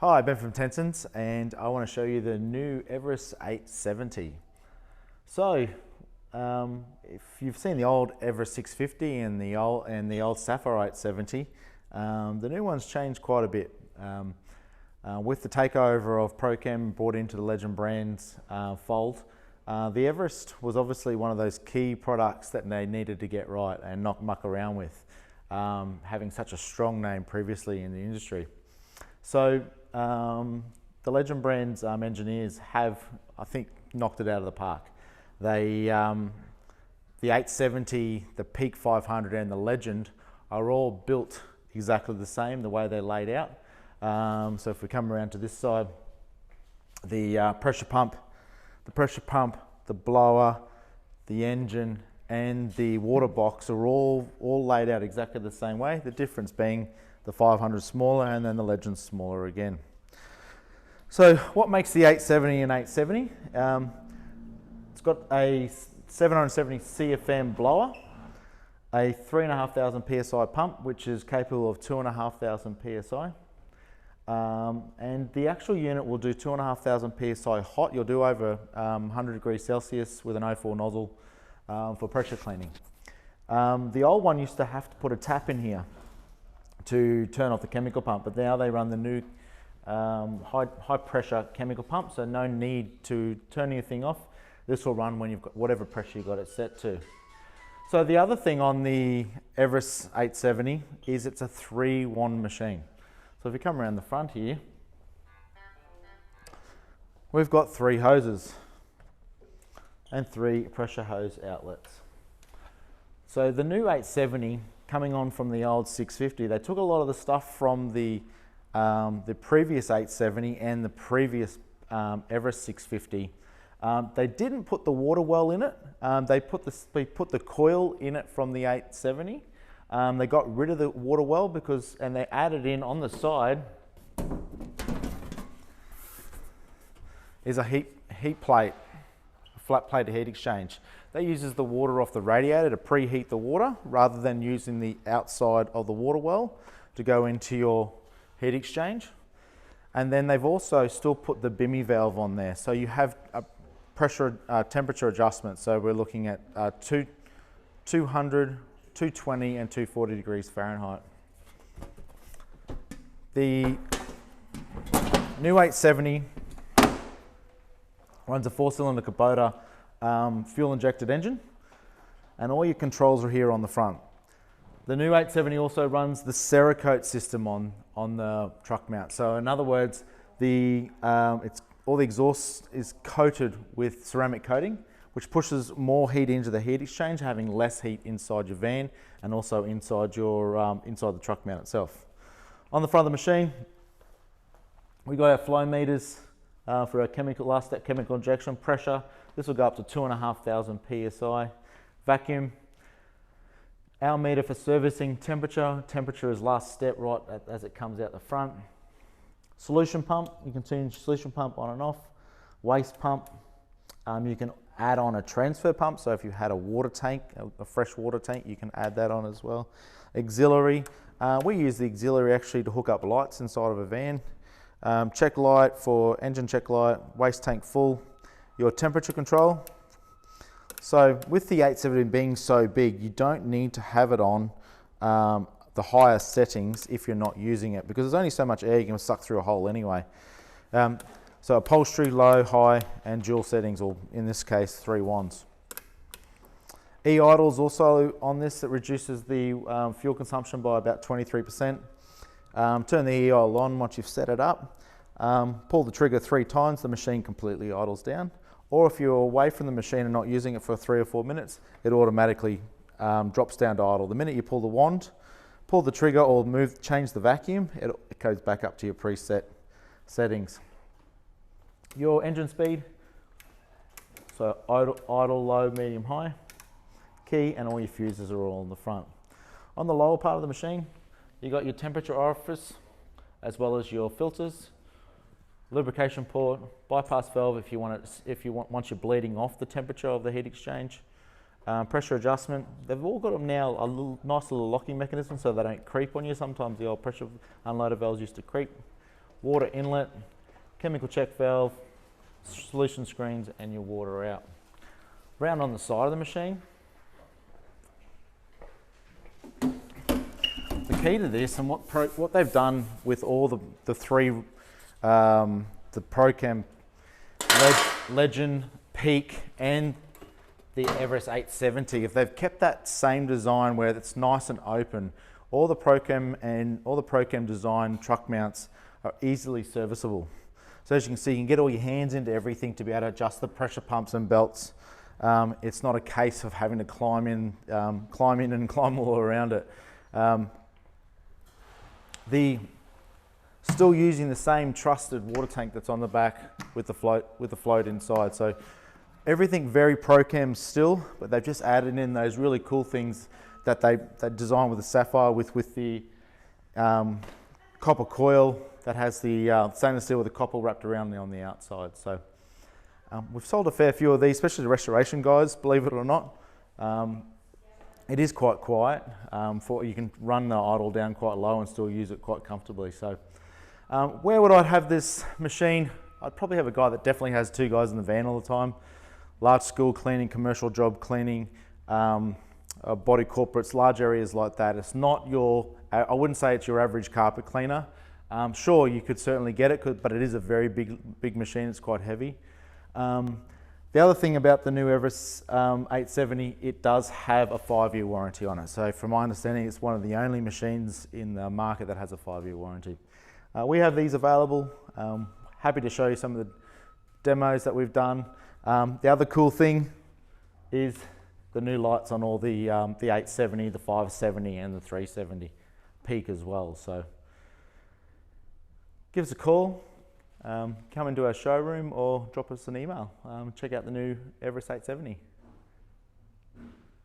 Hi, Ben from Tensens, and I want to show you the new Everest 870. So, if you've seen the old Everest 650 and the old Sapphire 870, the new one's changed quite a bit. With the takeover of Prochem brought into the Legend Brands fold, the Everest was obviously one of those key products that they needed to get right and not muck around with, having such a strong name previously in the industry. So the Legend Brands engineers have, I think, knocked it out of the park. They, the 870, the Peak 500 and the Legend are all built exactly the same, the way they're laid out. So if we come around to this side, the pressure pump, the blower, the engine and the water box are all laid out exactly the same way. The difference being the 500 smaller and then the Legend smaller again. So what makes the 870 an 870? It's got a 770 CFM blower, a 3,500 PSI pump, which is capable of 2,500 PSI. And the actual unit will do 2,500 PSI hot. You'll do over 100 degrees Celsius with an 04 nozzle for pressure cleaning. The old one used to have to put a tap in here to turn off the chemical pump, but now they run the new high pressure chemical pump, so no need to turn anything off. This will run when you've got whatever pressure you've got it set to. So the other thing on the Everest 870 is it's a 3-wand machine. So if you come around the front here, we've got 3 hoses and 3 pressure hose outlets. So the new 870, coming on from the old 650, they took a lot of the stuff from the previous 870 and the previous Everest 650. They didn't put the water well in it. They put the coil in it from the 870. They got rid of the water well and they added in on the side is a heat plate, a flat plate heat exchange. That uses the water off the radiator to preheat the water rather than using the outside of the water well to go into your heat exchange. And then they've also still put the bimmy valve on there. So you have a pressure temperature adjustment. So we're looking at 200, 220 and 240 degrees Fahrenheit. The new 870 runs a 4-cylinder Kubota fuel injected engine, and all your controls are here on the front. The new 870 also runs the Cerakote system on the truck mount. So in other words, all the exhaust is coated with ceramic coating, which pushes more heat into the heat exchange, having less heat inside your van and also inside the truck mount itself. On the front of the machine, we got our flow meters for our last step chemical injection pressure. This will go up to 2,500 PSI. Vacuum. Our meter for servicing temperature. Temperature is last step right as it comes out the front. Solution pump. You can change solution pump on and off. Waste pump. You can add on a transfer pump. So if you had a water tank, a fresh water tank, you can add that on as well. Auxiliary. We use the auxiliary actually to hook up lights inside of a van. Check light for engine check light. Waste tank full. Your temperature control. So with the 870 being so big, you don't need to have it on the higher settings if you're not using it, because there's only so much air you can suck through a hole anyway. So upholstery, low, high and dual settings, or in this case 3 wands. E-idle's also on this. That reduces the fuel consumption by about 23%. Turn the e-idle on once you've set it up. Pull the trigger 3 times, the machine completely idles down. Or if you're away from the machine and not using it for 3 or 4 minutes, it automatically drops down to idle. The minute you pull the wand, pull the trigger or change the vacuum, it goes back up to your preset settings. Your engine speed, so idle, low, medium, high, key, and all your fuses are all on the front. On the lower part of the machine, you got your temperature orifice, as well as your filters, lubrication port, bypass valve if you want once you're bleeding off the temperature of the heat exchange, pressure adjustment. They've all got them now a nice little locking mechanism so they don't creep on you. Sometimes the old pressure unloader valves used to creep. water inlet, chemical check valve, solution screens, and your water out. Round on the side of the machine. The key to this, and what they've done with all the three, the Prochem Legend, Peak, and the Everest 870, if they've kept that same design where it's nice and open, all the Prochem design truck mounts are easily serviceable. So as you can see, you can get all your hands into everything to be able to adjust the pressure pumps and belts. It's not a case of having to climb in and climb all around it. Still using the same trusted water tank that's on the back with the float inside. So everything very Prochem still, but they've just added in those really cool things that they designed with the Sapphire, with the copper coil that has the stainless steel with the copper wrapped around on the outside. So we've sold a fair few of these, especially the restoration guys, believe it or not. It is quite quiet. You can run the idle down quite low and still use it quite comfortably. So where would I have this machine? I'd probably have a guy that definitely has two guys in the van all the time. Large school cleaning, commercial job cleaning, body corporates, large areas like that. It's not I wouldn't say it's your average carpet cleaner. Sure, you could certainly get it, but it is a very big machine. It's quite heavy. The other thing about the new Everest 870, it does have a 5-year warranty on it. So from my understanding, it's one of the only machines in the market that has a 5-year warranty. We have these available. Happy to show you some of the demos that we've done. The other cool thing is the new lights on all the 870, the 570 and the 370 Peak as well. So give us a call, come into our showroom or drop us an email. Check out the new Everest 870.